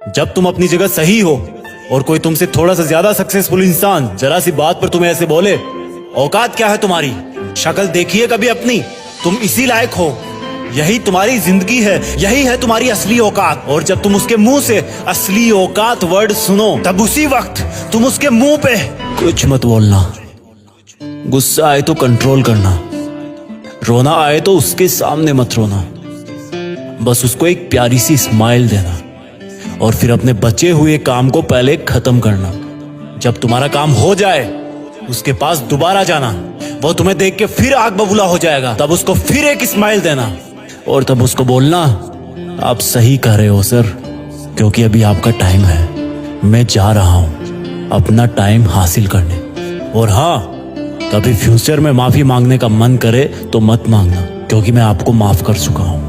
जब तुम अपनी जगह सही हो और कोई तुमसे थोड़ा सा ज्यादा सक्सेसफुल इंसान जरा सी बात पर तुम्हें ऐसे बोले, औकात क्या है तुम्हारी, शक्ल देखिए कभी अपनी, तुम इसी लायक हो, यही तुम्हारी जिंदगी है, यही है तुम्हारी असली औकात। और जब तुम उसके मुंह से असली औकात वर्ड सुनो, तब उसी वक्त तुम उसके मुंह पे कुछ मत बोलना। गुस्सा आए तो कंट्रोल करना, रोना आए तो उसके सामने मत रोना, बस उसको एक प्यारी सी स्माइल देना और फिर अपने बचे हुए काम को पहले खत्म करना। जब तुम्हारा काम हो जाए उसके पास दोबारा जाना, वो तुम्हें देख के फिर आग बबूला हो जाएगा, तब उसको फिर एक स्माइल देना और तब उसको बोलना, आप सही कह रहे हो सर, क्योंकि अभी आपका टाइम है, मैं जा रहा हूं अपना टाइम हासिल करने। और हाँ, कभी फ्यूचर में माफी मांगने का मन करे तो मत मांगना, क्योंकि मैं आपको माफ कर चुका हूं।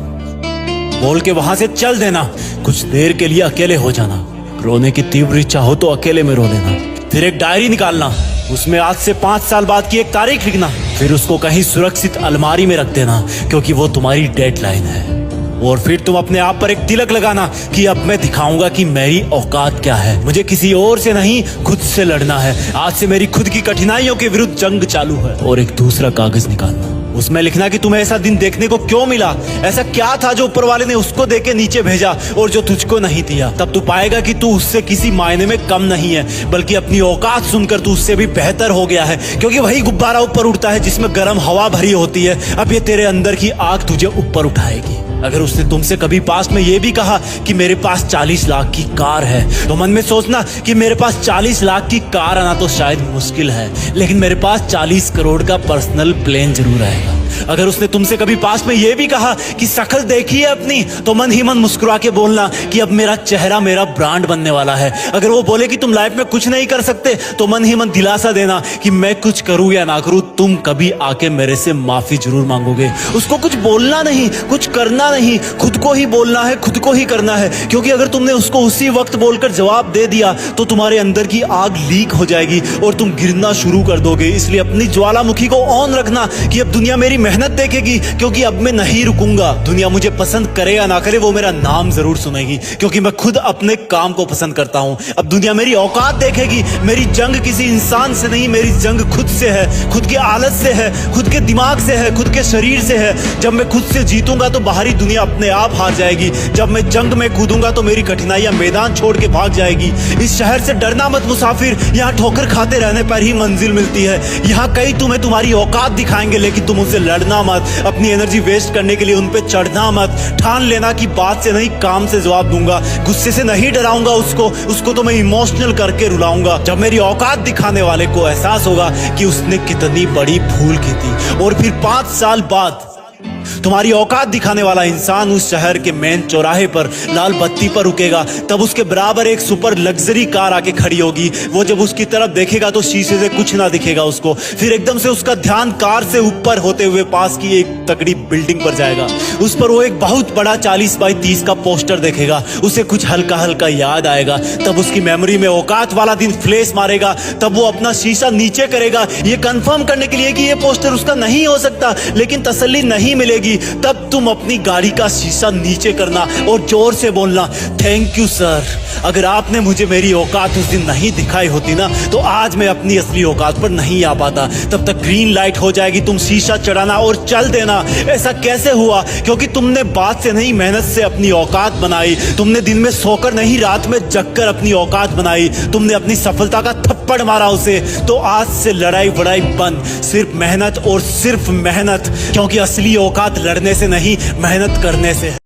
बोल के वहां से चल देना, कुछ देर के लिए अकेले हो जाना, रोने की तीव्र इच्छा हो तो अकेले में रो लेना, फिर एक डायरी निकालना, उसमें आज से 5 साल बाद की एक तारीख लिखना, फिर उसको कहीं सुरक्षित अलमारी में रख देना, क्योंकि वो तुम्हारी डेडलाइन है। और फिर तुम अपने आप पर एक तिलक लगाना कि अब मैं दिखाऊंगा कि मेरी औकात क्या है, मुझे किसी और से नहीं खुद से लड़ना है, आज से मेरी खुद की कठिनाइयों के विरुद्ध जंग चालू है। और एक दूसरा कागज निकालना, उसमें लिखना कि तुम्हें ऐसा दिन देखने को क्यों मिला, ऐसा क्या था जो ऊपर वाले ने उसको देके नीचे भेजा और जो तुझको नहीं दिया। तब तू पाएगा कि तू उससे किसी मायने में कम नहीं है, बल्कि अपनी औकात सुनकर तू उससे भी बेहतर हो गया है, क्योंकि वही गुब्बारा ऊपर उड़ता है जिसमें गर्म हवा भरी होती है। अब ये तेरे अंदर की आग तुझे ऊपर उठाएगी। अगर उसने तुमसे कभी पास्ट में ये भी कहा कि मेरे पास 40 लाख की कार है, तो मन में सोचना कि मेरे पास 40 लाख की कार आना तो शायद मुश्किल है, लेकिन मेरे पास 40 करोड़ का पर्सनल प्लेन जरूर आएगा। अगर उसने तुमसे कभी पास्ट में ये भी कहा कि शक्ल देखिए अपनी, तो मन ही मन मुस्कुरा के बोलना कि अब मेरा चेहरा मेरा ब्रांड बनने वाला है। अगर वो बोले कि तुम लाइफ में कुछ नहीं कर सकते, तो मन ही मन दिलासा देना कि मैं कुछ करूं या ना करूं, तुम कभी आके मेरे से माफी जरूर मांगोगे। उसको कुछ बोलना नहीं, कुछ करना नहीं, खुद को ही बोलना है, खुद को ही करना है, क्योंकि अगर तुमने उसको उसी वक्त बोलकर जवाब दे दिया तो तुम्हारे अंदर की आग लीक हो जाएगी और तुम गिरना शुरू कर दोगे। इसलिए अपनी ज्वालामुखी को ऑन रखना कि अब दुनिया मेरी मेहनत देखेगी, क्योंकि अब मैं नहीं रुकूंगा। दुनिया मुझे पसंद करे या ना करे, वो मेरा नाम जरूर सुनेगी, क्योंकि मैं खुद अपने काम को पसंद करता हूं। अब दुनिया मेरी औकात देखेगी। मेरी जंग किसी इंसान से नहीं, मेरी जंग खुद से है, खुद की आदत से है, खुद के दिमाग से है, खुद के शरीर से है। जब मैं खुद से जीतूंगा तो बाहरी दुनिया अपने आप हार जाएगी। जब मैं जंग में कूदूंगा तो मेरी कठिनाइयां मैदान छोड़ के भाग जाएगी। इस शहर से डरना मत मुसाफिर, यहाँ ठोकर खाते रहने पर ही मंजिल मिलती है। यहाँ कई तुम्हें तुम्हारी औकात दिखाएंगे, लेकिन तुम उनसे लड़ना मत, अपनी एनर्जी वेस्ट करने के लिए उन पे चढ़ना मत। ठान लेना कि बात से नहीं काम से जवाब दूंगा, गुस्से से नहीं डराऊंगा उसको तो मैं इमोशनल करके रुलाऊंगा। जब मेरी औकात दिखाने वाले को एहसास होगा कि उसने कितनी बड़ी भूल की थी, और फिर 5 साल बाद तुम्हारी औकात दिखाने वाला इंसान उस शहर के मेन चौराहे पर लाल बत्ती पर रुकेगा, तब उसके बराबर एक सुपर लग्जरी कार आके खड़ी होगी। वो जब उसकी तरफ देखेगा तो शीशे से कुछ ना दिखेगा उसको, फिर एकदम से उसका ध्यान कार से ऊपर होते हुए पास की एक तगड़ी बिल्डिंग पर जाएगा। उस पर वो एक बहुत बड़ा 40 बाई 30 का पोस्टर देखेगा। उसे कुछ हल्का हल्का याद आएगा, तब उसकी मेमोरी में औकात वाला दिन फ्लैश मारेगा। तब वो अपना शीशा नीचे करेगा, ये कंफर्म करने के लिए कि ये पोस्टर उसका नहीं हो सकता, लेकिन तसल्ली नहीं मिलेगी। तब तुम अपनी गाड़ी का शीशा नीचे करना और जोर से बोलना, थैंक यू सर, अगर आपने मुझे मेरी औकात उस दिन नहीं दिखाई होती ना, तो आज मैं अपनी असली औकात पर नहीं आ पाता। तब तक ग्रीन लाइट हो जाएगी, तुम शीशा चढ़ाना और चल देना। ऐसा कैसे हुआ? क्योंकि तुमने बात से नहीं मेहनत से अपनी औकात बनाई। तुमने दिन में सोकर नहीं रात में जगकर अपनी औकात बनाई। तुमने अपनी सफलता का थप्पड़ मारा उसे। तो आज से लड़ाई वड़ाई बंद, सिर्फ मेहनत और सिर्फ मेहनत, क्योंकि असली औकात लड़ने से नहीं मेहनत करने से है।